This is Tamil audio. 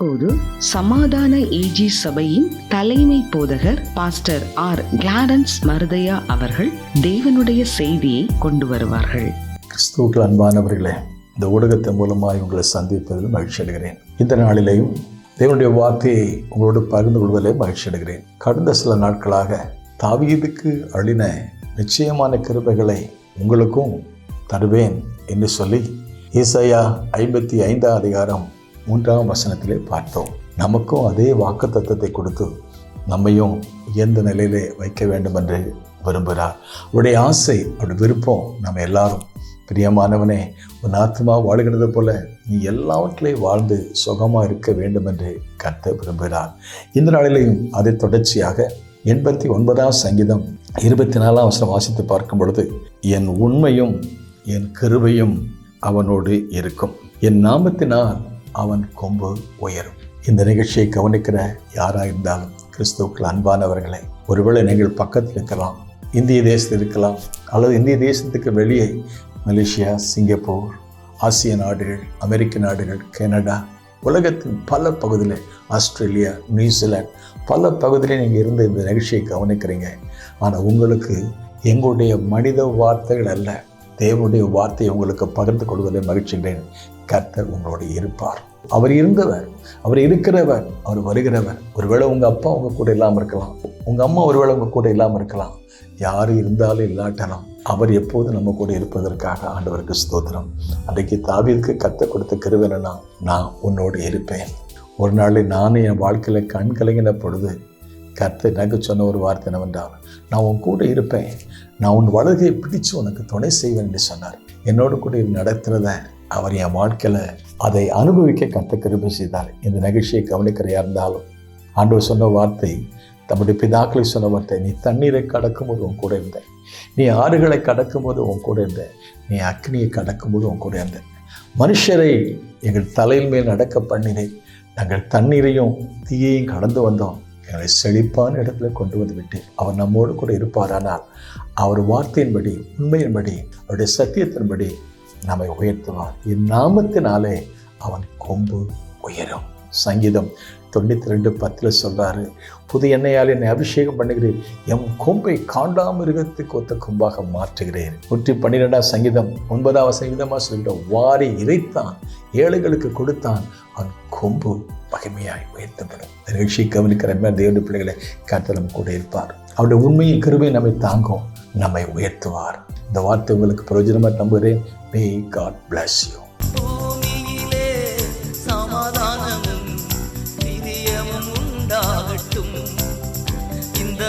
தற்போது சமாதான ஏஜி சபையின் தலைமை போதகர் பாஸ்டர் ஆர் கிளாரன்ஸ் மருதையா அவர்கள் தேவனுடைய செய்தியை கொண்டு வருவார்கள். கிறிஸ்துவுக்குள் அன்பானவர்களே, இந்த ஊடகத்தின் மூலமாக உங்களை சந்திப்பதில் மகிழ்ச்சி அடைகிறேன். இந்த நாளிலேயும் தேவனுடைய வார்த்தையை உங்களோடு பகிர்ந்து கொள்வதிலே மகிழ்ச்சி அடைகிறேன். கடந்த சில நாட்களாக தாவீதுக்கு அளின நிச்சயமான கிருபைகளை உங்களுக்கும் தருவேன் என்று சொல்லி ஏசாயா 55 அதிகாரம் 3 வசனத்திலே பார்த்தோம். நமக்கும் அதே வாக்குத்தத்தத்தை கொடுத்து நம்மையும் எந்த நிலையிலே வைக்க வேண்டும் என்று விரும்புகிறார். அவருடைய ஆசை, அவருடைய விருப்பம் நம்ம எல்லாரும், பிரியமானவனே, உன் ஆத்மா வாழ்கிறது போல நீ எல்லாவற்றிலையும் வாழ்ந்து சுகமாக இருக்க வேண்டும் என்று கர்த்தர் விரும்புகிறார். இந்த நாளிலேயும் அதை தொடர்ச்சியாக 89 சங்கீதம் 24 வசனம் வாசித்து பார்க்கும் பொழுது, என் உண்மையும் என் கிருபையும் அவனோடு இருக்கும், என் நாமத்தினால் அவன் கொம்பு உயரும். இந்த நிகழ்ச்சியை கவனிக்கிற யாராக இருந்தாலும் கிறிஸ்துவுக்குள் அன்பானவர்களை, ஒருவேளை நீங்கள் பக்கத்தில் இருக்கலாம், இந்திய தேசத்தில் இருக்கலாம், அல்லது இந்திய தேசத்துக்கு வெளியே மலேசியா, சிங்கப்பூர், ஆசிய நாடுகள், அமெரிக்க நாடுகள், கனடா, உலகத்தின் பல பகுதியில், ஆஸ்திரேலியா, நியூசிலாந்து, பல பகுதியில் நீங்கள் இருந்து இந்த நிகழ்ச்சியை கவனிக்கிறீங்க. ஆனால் உங்களுக்கு எங்களுடைய மனித வார்த்தைகள் அல்ல, தேவனுடைய வார்த்தையை உங்களுக்கு பகிர்ந்து கொள்வதை மகிழ்ச்சிகிறேன். கர்த்தர் உங்களோடு இருப்பார். அவர் இருந்தவர், அவர் இருக்கிறவர், அவர் வருகிறவர். ஒருவேளை உங்கள் அப்பா உங்கள் கூட இல்லாமல் இருக்கலாம், உங்கள் அம்மா ஒருவேளை உங்கள் கூட இல்லாமல் இருக்கலாம். யார் இருந்தாலும் இல்லாட்டலாம், அவர் எப்போதும் நம்ம கூட இருப்பதற்காக ஆண்டவருக்கு ஸ்தோத்திரம். அன்றைக்கு தாவீதுக்கு கர்த்தர் கொடுத்த கிருபை என்னன்னா, நான் உன்னோடு இருப்பேன். ஒரு நாள் நானும் என் வாழ்க்கையில் கண் கலங்கின பொழுது கர்த்தர் எனக்கு சொன்ன ஒரு வார்த்தை என்னவென்றால், நான் உன் கூட இருப்பேன், நான் உன் வலதுகையை பிடிச்சு உனக்கு துணை செய்வேன் என்று சொன்னார். என்னோடு கூட நடத்துகிறத அவர் என் வாழ்க்கையில் அதை அனுபவிக்க கர்த்தர் கிருபை செய்தார். இந்த நிகழ்ச்சியை கவனிக்கிறையா இருந்தாலும் ஆண்டவர் சொன்ன வார்த்தை, தம்முடைய பிதாக்களை சொன்ன வார்த்தை, நீ தண்ணீரை கடக்கும்போது உன் கூட இருந்தேன், நீ ஆறுகளை கடக்கும்போது உன் கூட இருந்தேன், நீ அக்னியை கடக்கும்போது உன் கூட இருந்தேன், மனுஷரை எங்கள் தலையில் மேல் நடக்க பண்ணினேன், நாங்கள் தண்ணீரையும் தீயையும் கடந்து வந்தோம், எங்களை செழிப்பான இடத்துல கொண்டு வந்து விட்டு அவர் நம்மோடு கூட இருப்பாரானால் அவர் வார்த்தையின்படி, உண்மையின்படி, அவருடைய சத்தியத்தின்படி நம்மை உயர்த்துவார். என் நாமத்தினாலே அவன் கொம்பு உயரும். சங்கீதம் 92:10 சொல்றாரு, புது எண்ணெயால் என்னை அபிஷேகம் பண்ணுகிறேன், என் கொம்பை காண்டாமிருகத்துக்கு ஒத்த கொம்பாக மாற்றுகிறேன். 112 சங்கீதம் 9 சங்கீதமாக சொல்லிட்டு, வாரி இறைத்தான், ஏழைகளுக்கு கொடுத்தான், அவன் கொம்பு மகிமையாய் உயர்த்தப்படும். நிகழ்ச்சியை கவனிக்கிற தேவனுடைய பிள்ளைகளை கர்த்தர் நம்ம கூட இருப்பார். அவருடைய உண்மையின் கிருபை நம்மை தாங்கும், நம்மை உயர்த்துவார். இந்த வார்த்தை உங்களுக்கு பிரயோஜனமாக நம்புகிறேன். May God bless you. பூமியிலே சமாதானமும் நிதியமும் உண்டாகட்டும். இந்த